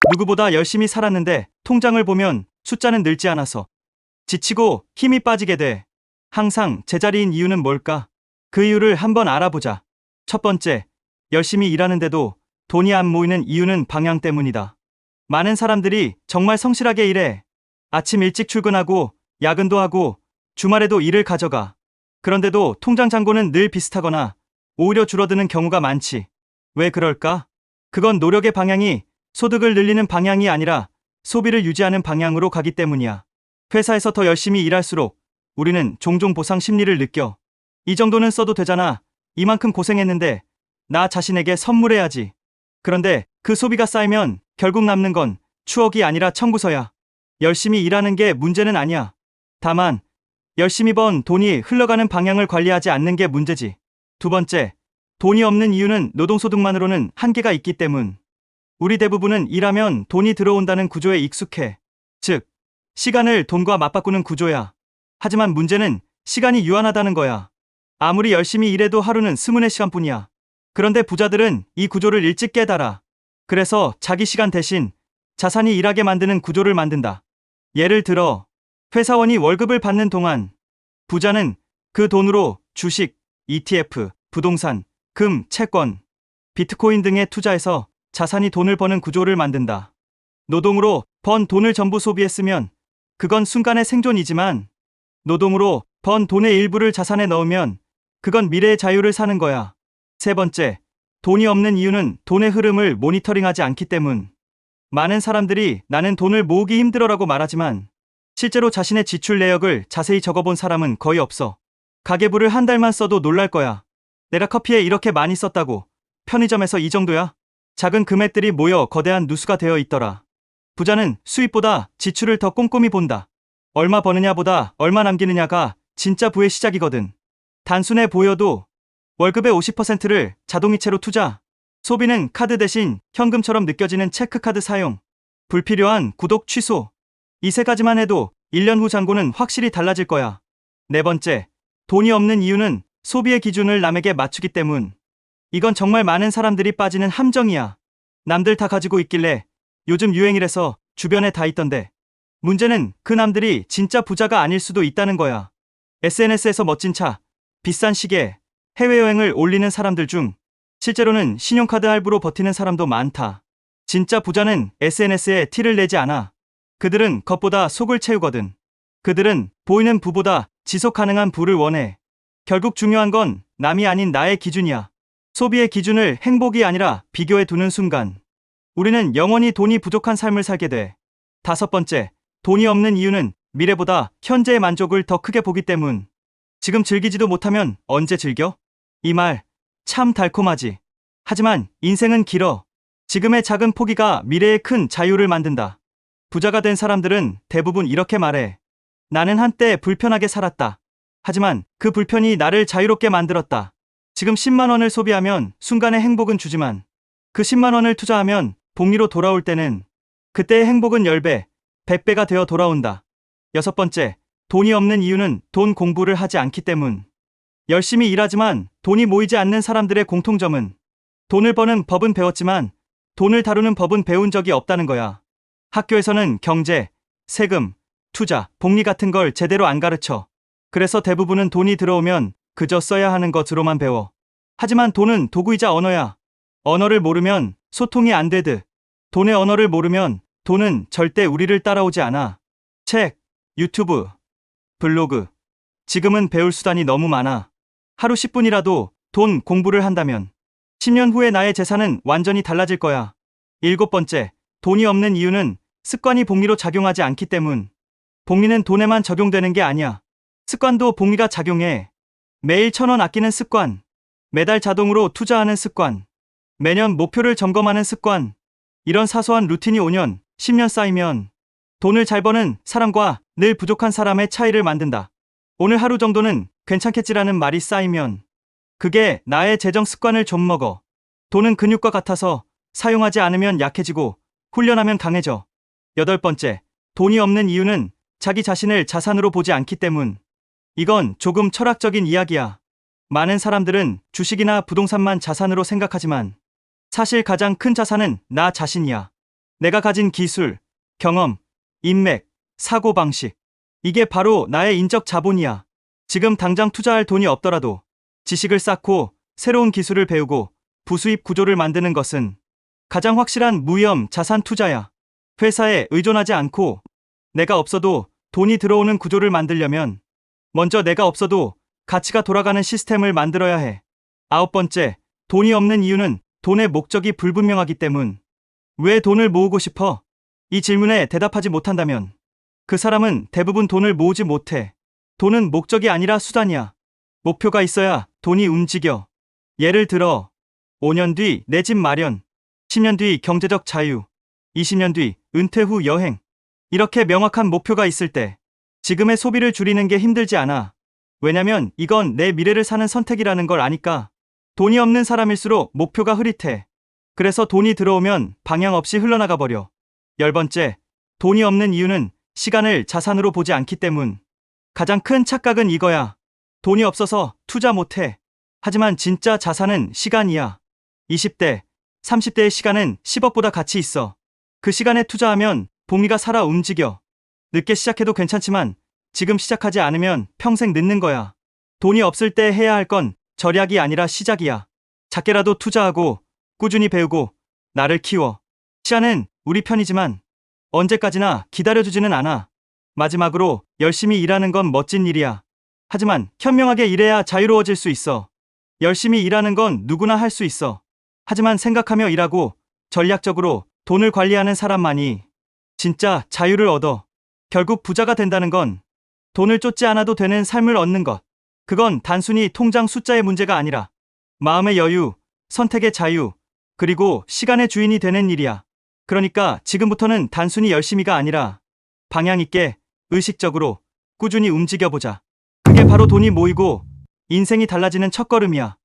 누구보다 열심히 살았는데 통장을 보면 숫자는 늘지 않아서 지치고 힘이 빠지게 돼. 항상 제자리인 이유는 뭘까? 그 이유를 한번 알아보자. 첫 번째, 열심히 일하는데도 돈이 안 모이는 이유는 방향 때문이다. 많은 사람들이 정말 성실하게 일해. 아침 일찍 출근하고 야근도 하고 주말에도 일을 가져가. 그런데도 통장 잔고는 늘 비슷하거나 오히려 줄어드는 경우가 많지. 왜 그럴까? 그건 노력의 방향이 소득을 늘리는 방향이 아니라 소비를 유지하는 방향으로 가기 때문이야. 회사에서 더 열심히 일할수록 우리는 종종 보상 심리를 느껴. 이 정도는 써도 되잖아. 이만큼 고생했는데 나 자신에게 선물해야지. 그런데 그 소비가 쌓이면 결국 남는 건 추억이 아니라 청구서야. 열심히 일하는 게 문제는 아니야. 다만 열심히 번 돈이 흘러가는 방향을 관리하지 않는 게 문제지. 두 번째, 돈이 없는 이유는 노동소득만으로는 한계가 있기 때문. 우리 대부분은 일하면 돈이 들어온다는 구조에 익숙해. 즉, 시간을 돈과 맞바꾸는 구조야. 하지만 문제는 시간이 유한하다는 거야. 아무리 열심히 일해도 하루는 24시간뿐이야. 그런데 부자들은 이 구조를 일찍 깨달아. 그래서 자기 시간 대신 자산이 일하게 만드는 구조를 만든다. 예를 들어, 회사원이 월급을 받는 동안 부자는 그 돈으로 주식, ETF, 부동산, 금, 채권, 비트코인 등에 투자해서 자산이 돈을 버는 구조를 만든다. 노동으로 번 돈을 전부 소비했으면 그건 순간의 생존이지만 노동으로 번 돈의 일부를 자산에 넣으면 그건 미래의 자유를 사는 거야. 세 번째, 돈이 없는 이유는 돈의 흐름을 모니터링하지 않기 때문. 많은 사람들이 나는 돈을 모으기 힘들어라고 말하지만 실제로 자신의 지출 내역을 자세히 적어본 사람은 거의 없어. 가계부를 한 달만 써도 놀랄 거야. 내가 커피에 이렇게 많이 썼다고. 편의점에서 이 정도야? 작은 금액들이 모여 거대한 누수가 되어 있더라. 부자는 수입보다 지출을 더 꼼꼼히 본다. 얼마 버느냐보다 얼마 남기느냐가 진짜 부의 시작이거든. 단순해 보여도 월급의 50%를 자동이체로 투자. 소비는 카드 대신 현금처럼 느껴지는 체크카드 사용. 불필요한 구독 취소. 이 세 가지만 해도 1년 후 잔고는 확실히 달라질 거야. 네 번째, 돈이 없는 이유는 소비의 기준을 남에게 맞추기 때문. 이건 정말 많은 사람들이 빠지는 함정이야. 남들 다 가지고 있길래 요즘 유행이래서 주변에 다 있던데. 문제는 그 남들이 진짜 부자가 아닐 수도 있다는 거야. SNS에서 멋진 차, 비싼 시계, 해외여행을 올리는 사람들 중 실제로는 신용카드 할부로 버티는 사람도 많다. 진짜 부자는 SNS에 티를 내지 않아. 그들은 겉보다 속을 채우거든. 그들은 보이는 부보다 지속 가능한 부를 원해. 결국 중요한 건 남이 아닌 나의 기준이야. 소비의 기준을 행복이 아니라 비교에 두는 순간 우리는 영원히 돈이 부족한 삶을 살게 돼. 다섯 번째, 돈이 없는 이유는 미래보다 현재의 만족을 더 크게 보기 때문. 지금 즐기지도 못하면 언제 즐겨? 이 말 참 달콤하지. 하지만 인생은 길어. 지금의 작은 포기가 미래의 큰 자유를 만든다. 부자가 된 사람들은 대부분 이렇게 말해. 나는 한때 불편하게 살았다. 하지만 그 불편이 나를 자유롭게 만들었다. 지금 10만 원을 소비하면 순간의 행복은 주지만 그 10만 원을 투자하면 복리로 돌아올 때는 그때의 행복은 10배, 100배가 되어 돌아온다. 여섯 번째, 돈이 없는 이유는 돈 공부를 하지 않기 때문. 열심히 일하지만 돈이 모이지 않는 사람들의 공통점은 돈을 버는 법은 배웠지만 돈을 다루는 법은 배운 적이 없다는 거야. 학교에서는 경제, 세금, 투자, 복리 같은 걸 제대로 안 가르쳐. 그래서 대부분은 돈이 들어오면 그저 써야 하는 것으로만 배워. 하지만 돈은 도구이자 언어야. 언어를 모르면 소통이 안 되듯 돈의 언어를 모르면 돈은 절대 우리를 따라오지 않아. 책, 유튜브, 블로그. 지금은 배울 수단이 너무 많아. 하루 10분이라도 돈 공부를 한다면 10년 후에 나의 재산은 완전히 달라질 거야. 일곱 번째, 돈이 없는 이유는 습관이 복리로 작용하지 않기 때문. 복리는 돈에만 적용되는 게 아니야. 습관도 복리가 작용해. 매일 1,000원 아끼는 습관, 매달 자동으로 투자하는 습관, 매년 목표를 점검하는 습관. 이런 사소한 루틴이 5년, 10년 쌓이면 돈을 잘 버는 사람과 늘 부족한 사람의 차이를 만든다. 오늘 하루 정도는 괜찮겠지라는 말이 쌓이면 그게 나의 재정 습관을 좀먹어. 돈은 근육과 같아서 사용하지 않으면 약해지고 훈련하면 강해져. 여덟 번째, 돈이 없는 이유는 자기 자신을 자산으로 보지 않기 때문. 이건 조금 철학적인 이야기야. 많은 사람들은 주식이나 부동산만 자산으로 생각하지만 사실 가장 큰 자산은 나 자신이야. 내가 가진 기술, 경험, 인맥, 사고방식. 이게 바로 나의 인적 자본이야. 지금 당장 투자할 돈이 없더라도 지식을 쌓고 새로운 기술을 배우고 부수입 구조를 만드는 것은 가장 확실한 무위험 자산 투자야. 회사에 의존하지 않고 내가 없어도 돈이 들어오는 구조를 만들려면 먼저 내가 없어도 가치가 돌아가는 시스템을 만들어야 해. 아홉 번째, 돈이 없는 이유는 돈의 목적이 불분명하기 때문. 왜 돈을 모으고 싶어? 이 질문에 대답하지 못한다면 그 사람은 대부분 돈을 모으지 못해. 돈은 목적이 아니라 수단이야. 목표가 있어야 돈이 움직여. 예를 들어 5년 뒤 내 집 마련, 10년 뒤 경제적 자유, 20년 뒤 은퇴 후 여행. 이렇게 명확한 목표가 있을 때 지금의 소비를 줄이는 게 힘들지 않아. 왜냐면 이건 내 미래를 사는 선택이라는 걸 아니까. 돈이 없는 사람일수록 목표가 흐릿해. 그래서 돈이 들어오면 방향 없이 흘러나가 버려. 열 번째, 돈이 없는 이유는 시간을 자산으로 보지 않기 때문. 가장 큰 착각은 이거야. 돈이 없어서 투자 못해. 하지만 진짜 자산은 시간이야. 20대, 30대의 시간은 10억보다 가치 있어. 그 시간에 투자하면 봉이가 살아 움직여. 늦게 시작해도 괜찮지만 지금 시작하지 않으면 평생 늦는 거야. 돈이 없을 때 해야 할 건 절약이 아니라 시작이야. 작게라도 투자하고 꾸준히 배우고 나를 키워. 시간은 우리 편이지만 언제까지나 기다려주지는 않아. 마지막으로 열심히 일하는 건 멋진 일이야. 하지만 현명하게 일해야 자유로워질 수 있어. 열심히 일하는 건 누구나 할 수 있어. 하지만 생각하며 일하고 전략적으로 돈을 관리하는 사람만이 진짜 자유를 얻어. 결국 부자가 된다는 건 돈을 쫓지 않아도 되는 삶을 얻는 것. 그건 단순히 통장 숫자의 문제가 아니라 마음의 여유, 선택의 자유, 그리고 시간의 주인이 되는 일이야. 그러니까 지금부터는 단순히 열심히가 아니라 방향 있게, 의식적으로, 꾸준히 움직여보자. 그게 바로 돈이 모이고 인생이 달라지는 첫걸음이야.